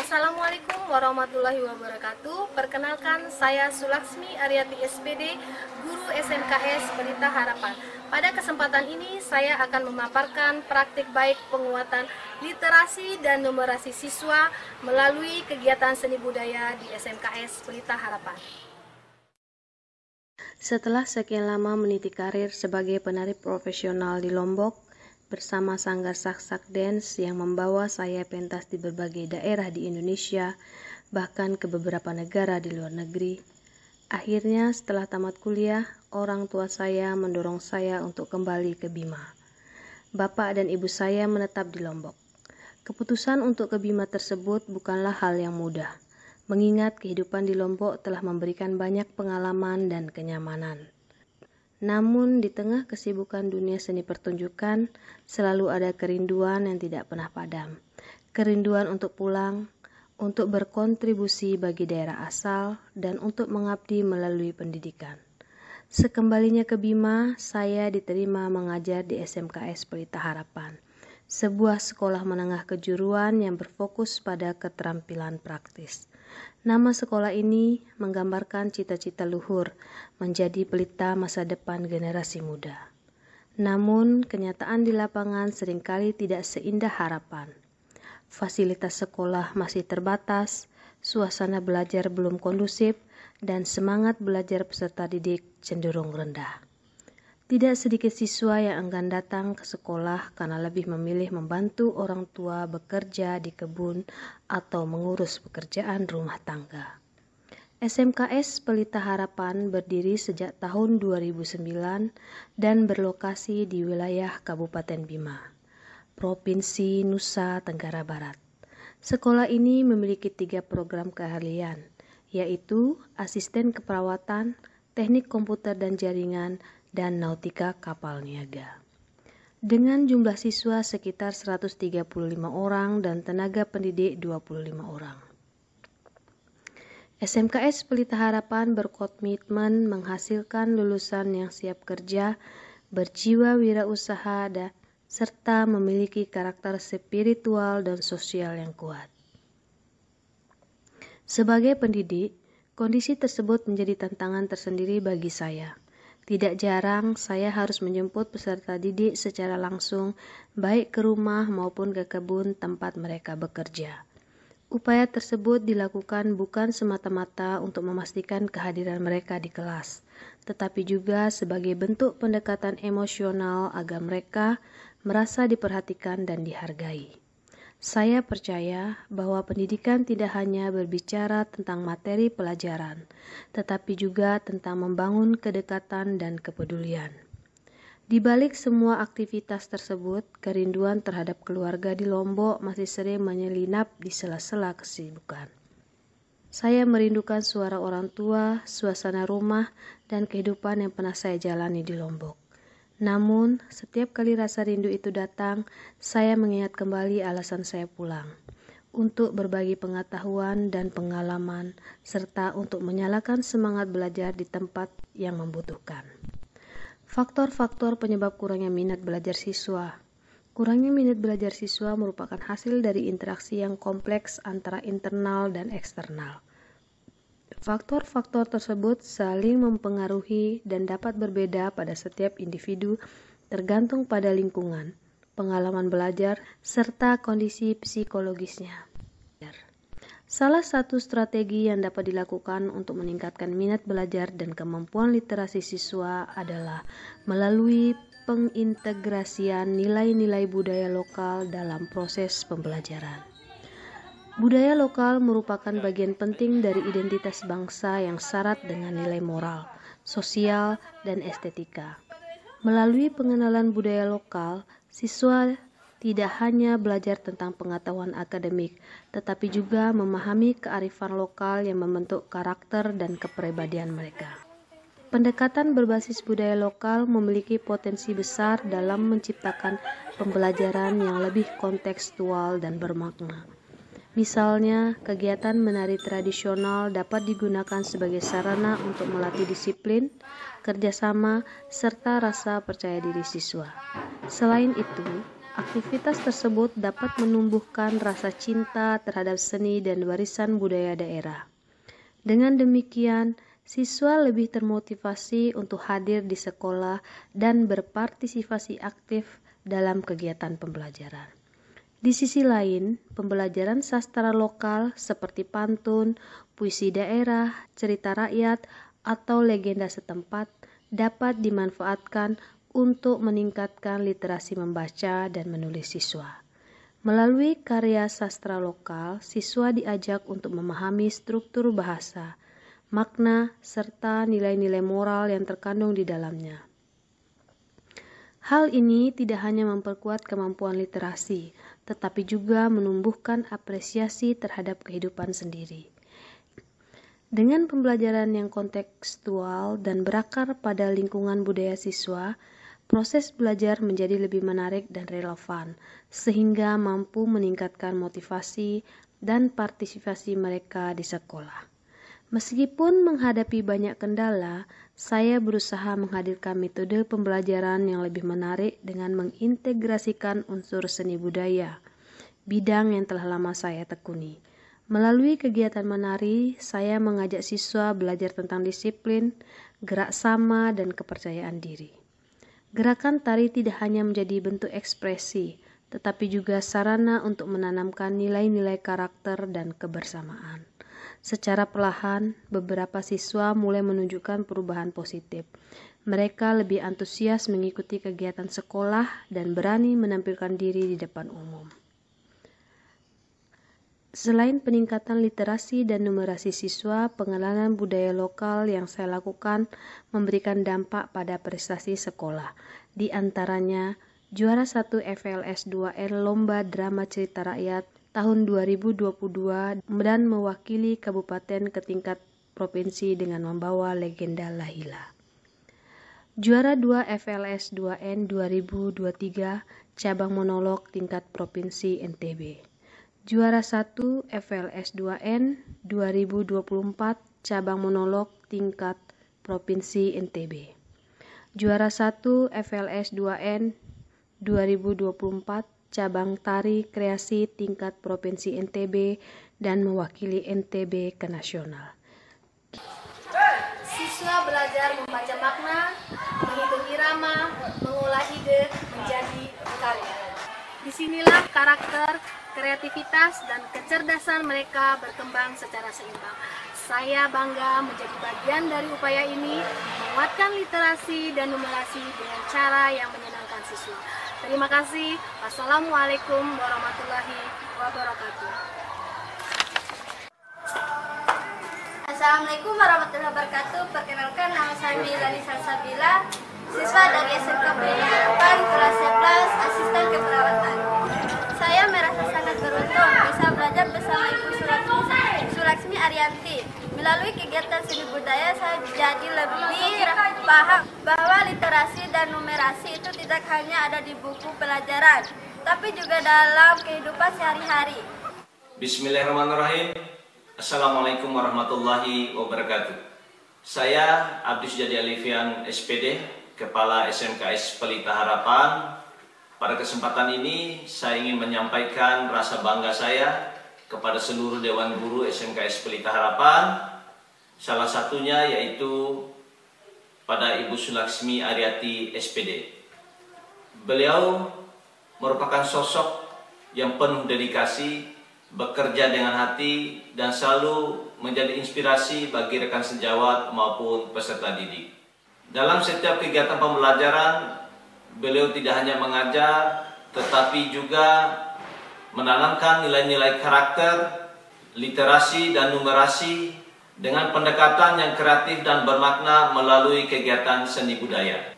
Assalamualaikum warahmatullahi wabarakatuh. Perkenalkan, saya Sulaksmi Aryati SPD, Guru SMKS Pelita Harapan. Pada kesempatan ini saya akan memaparkan praktik baik penguatan literasi dan numerasi siswa melalui kegiatan seni budaya di SMKS Pelita Harapan. Setelah sekian lama meniti karir sebagai penari profesional di Lombok, bersama Sanggar Sak-Sak Dance yang membawa saya pentas di berbagai daerah di Indonesia, bahkan ke beberapa negara di luar negeri. Akhirnya setelah tamat kuliah, orang tua saya mendorong saya untuk kembali ke Bima. Bapak dan ibu saya menetap di Lombok. Keputusan untuk ke Bima tersebut bukanlah hal yang mudah, mengingat kehidupan di Lombok telah memberikan banyak pengalaman dan kenyamanan. Namun di tengah kesibukan dunia seni pertunjukan, selalu ada kerinduan yang tidak pernah padam. Kerinduan untuk pulang, untuk berkontribusi bagi daerah asal, dan untuk mengabdi melalui pendidikan. Sekembalinya ke Bima, saya diterima mengajar di SMKS Pelita Harapan, sebuah sekolah menengah kejuruan yang berfokus pada keterampilan praktis. Nama sekolah ini menggambarkan cita-cita luhur menjadi pelita masa depan generasi muda. Namun, kenyataan di lapangan seringkali tidak seindah harapan. Fasilitas sekolah masih terbatas, suasana belajar belum kondusif, dan semangat belajar peserta didik cenderung rendah. Tidak sedikit siswa yang enggan datang ke sekolah karena lebih memilih membantu orang tua bekerja di kebun atau mengurus pekerjaan rumah tangga. SMKS Pelita Harapan berdiri sejak tahun 2009 dan berlokasi di wilayah Kabupaten Bima, Provinsi Nusa Tenggara Barat. Sekolah ini memiliki 3 program keahlian, yaitu asisten keperawatan, teknik komputer dan jaringan, dan nautika kapal niaga. Dengan jumlah siswa sekitar 135 orang dan tenaga pendidik 25 orang. SMKS Pelita Harapan berkomitmen menghasilkan lulusan yang siap kerja, berjiwa wirausaha, serta memiliki karakter spiritual dan sosial yang kuat. Sebagai pendidik, kondisi tersebut menjadi tantangan tersendiri bagi saya. Tidak jarang saya harus menjemput peserta didik secara langsung, baik ke rumah maupun ke kebun tempat mereka bekerja. Upaya tersebut dilakukan bukan semata-mata untuk memastikan kehadiran mereka di kelas, tetapi juga sebagai bentuk pendekatan emosional agar mereka merasa diperhatikan dan dihargai. Saya percaya bahwa pendidikan tidak hanya berbicara tentang materi pelajaran, tetapi juga tentang membangun kedekatan dan kepedulian. Di balik semua aktivitas tersebut, kerinduan terhadap keluarga di Lombok masih sering menyelinap di sela-sela kesibukan. Saya merindukan suara orang tua, suasana rumah, dan kehidupan yang pernah saya jalani di Lombok. Namun, setiap kali rasa rindu itu datang, saya mengingat kembali alasan saya pulang, untuk berbagi pengetahuan dan pengalaman, serta untuk menyalakan semangat belajar di tempat yang membutuhkan. Faktor-faktor penyebab kurangnya minat belajar siswa. Kurangnya minat belajar siswa merupakan hasil dari interaksi yang kompleks antara internal dan eksternal. Faktor-faktor tersebut saling mempengaruhi dan dapat berbeda pada setiap individu tergantung pada lingkungan, pengalaman belajar, serta kondisi psikologisnya. Salah satu strategi yang dapat dilakukan untuk meningkatkan minat belajar dan kemampuan literasi siswa adalah melalui pengintegrasian nilai-nilai budaya lokal dalam proses pembelajaran. Budaya lokal merupakan bagian penting dari identitas bangsa yang syarat dengan nilai moral, sosial, dan estetika. Melalui pengenalan budaya lokal, siswa tidak hanya belajar tentang pengetahuan akademik, tetapi juga memahami kearifan lokal yang membentuk karakter dan kepribadian mereka. Pendekatan berbasis budaya lokal memiliki potensi besar dalam menciptakan pembelajaran yang lebih kontekstual dan bermakna. Misalnya, kegiatan menari tradisional dapat digunakan sebagai sarana untuk melatih disiplin, kerjasama, serta rasa percaya diri siswa. Selain itu, Aktivitas tersebut dapat menumbuhkan rasa cinta terhadap seni dan warisan budaya daerah. Dengan demikian, siswa lebih termotivasi untuk hadir di sekolah dan berpartisipasi aktif dalam kegiatan pembelajaran. Di sisi lain, pembelajaran sastra lokal seperti pantun, puisi daerah, cerita rakyat, atau legenda setempat dapat dimanfaatkan untuk meningkatkan literasi membaca dan menulis siswa. Melalui karya sastra lokal, siswa diajak untuk memahami struktur bahasa, makna, serta nilai-nilai moral yang terkandung di dalamnya. Hal ini tidak hanya memperkuat kemampuan literasi, tetapi juga menumbuhkan apresiasi terhadap kehidupan sendiri. Dengan pembelajaran yang kontekstual dan berakar pada lingkungan budaya siswa, proses belajar menjadi lebih menarik dan relevan, sehingga mampu meningkatkan motivasi dan partisipasi mereka di sekolah. Meskipun menghadapi banyak kendala, saya berusaha menghadirkan metode pembelajaran yang lebih menarik dengan mengintegrasikan unsur seni budaya, bidang yang telah lama saya tekuni. Melalui kegiatan menari, saya mengajak siswa belajar tentang disiplin, gerak sama, dan kepercayaan diri. Gerakan tari tidak hanya menjadi bentuk ekspresi, tetapi juga sarana untuk menanamkan nilai-nilai karakter dan kebersamaan. Secara perlahan, beberapa siswa mulai menunjukkan perubahan positif. Mereka lebih antusias mengikuti kegiatan sekolah dan berani menampilkan diri di depan umum. Selain peningkatan literasi dan numerasi siswa, pengenalan budaya lokal yang saya lakukan memberikan dampak pada prestasi sekolah. Di antaranya, juara 1 FLS 2N Lomba Drama Cerita Rakyat tahun 2022 dan mewakili kabupaten ke tingkat provinsi dengan membawa legenda Lahila. Juara 2 FLS 2N 2023 cabang monolog tingkat provinsi NTB. Juara 1 FLS 2N 2024 cabang monolog tingkat provinsi NTB. Juara 1 FLS 2N 2024 cabang tari kreasi tingkat provinsi NTB dan mewakili NTB ke nasional. Siswa belajar membaca makna, menghitung irama, mengolah ide menjadi karya. Disinilah karakter, kreativitas, dan kecerdasan mereka berkembang secara seimbang. Saya bangga menjadi bagian dari upaya ini, menguatkan literasi dan numerasi dengan cara yang menyenangkan siswa. Terima kasih. Wassalamualaikum warahmatullahi wabarakatuh. Assalamualaikum warahmatullahi wabarakatuh. Perkenalkan, nama saya Milani Salsabila, siswa dari SMK Pelita Harapan kelas 11 asisten keperawatan. Saya merasa sangat beruntung bisa belajar bersama Ibu Sulaksmi Ariyanti. Melalui kegiatan seni budaya, saya jadi lebih paham bahwa literasi dan numerasi itu tidak hanya ada di buku pelajaran, tapi juga dalam kehidupan sehari-hari. Bismillahirrahmanirrahim. Assalamualaikum warahmatullahi wabarakatuh. Saya Abdus Jadi Alifian SPD, Kepala SMKS Pelita Harapan. Pada kesempatan ini saya ingin menyampaikan rasa bangga saya kepada seluruh Dewan Guru SMKS Pelita Harapan. Salah satunya yaitu pada Ibu Sulaksmi Ariyanti SPD. Beliau merupakan sosok yang penuh dedikasi, bekerja dengan hati, dan selalu menjadi inspirasi bagi rekan sejawat maupun peserta didik. Dalam setiap kegiatan pembelajaran, beliau tidak hanya mengajar, tetapi juga menanamkan nilai-nilai karakter, literasi, dan numerasi dengan pendekatan yang kreatif dan bermakna melalui kegiatan seni budaya.